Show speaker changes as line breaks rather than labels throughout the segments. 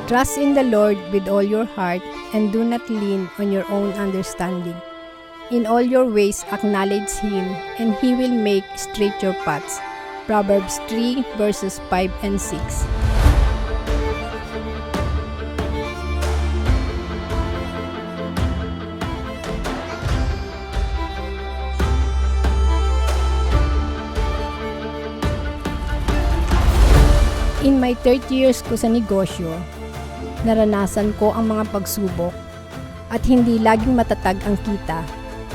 Trust in the Lord with all your heart and do not lean on your own understanding. In all your ways acknowledge Him, and He will make straight your paths. Proverbs 3 verses 5 and 6. In my 30 years ko sa negosyo, naranasan ko ang mga pagsubok at hindi laging matatag ang kita.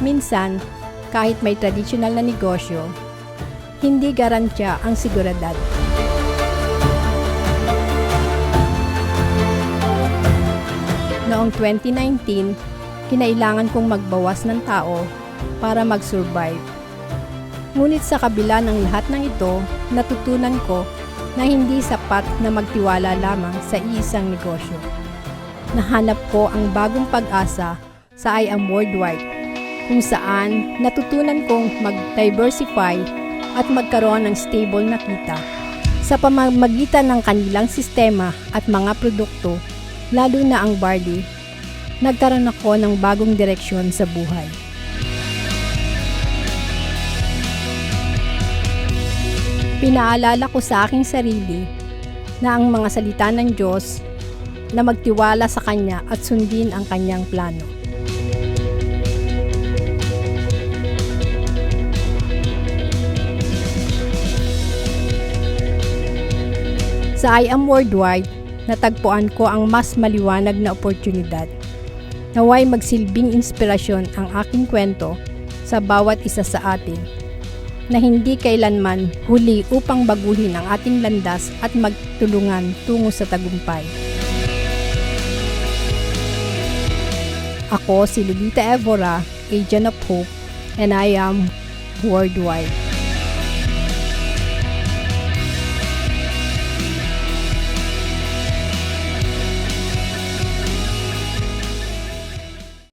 Minsan, kahit may tradisyonal na negosyo, hindi garantiya ang seguridad. Noong 2019, kinailangan kong magbawas ng tao para mag-survive. Ngunit sa kabila ng lahat ng ito, natutunan ko na hindi sapat na magtiwala lamang sa iisang negosyo. Nahanap ko ang bagong pag-asa sa I Am Worldwide, kung saan natutunan kong mag-diversify at magkaroon ng stable na kita. Sa pamamagitan ng kanilang sistema at mga produkto, lalo na ang barley, nagkaroon ako ng bagong direksyon sa buhay. Pinaalala ko sa aking sarili na ang mga salita ng Diyos na magtiwala sa Kanya at sundin ang Kanyang plano. Sa I Am Worldwide, natagpuan ko ang mas maliwanag na oportunidad. Naway magsilbing inspirasyon ang aking kwento sa bawat isa sa atin, na hindi kailanman huli upang baguhin ang ating landas at magtulungan tungo sa tagumpay. Ako si Lolita Evora, Agent of Hope, and I am Worldwide.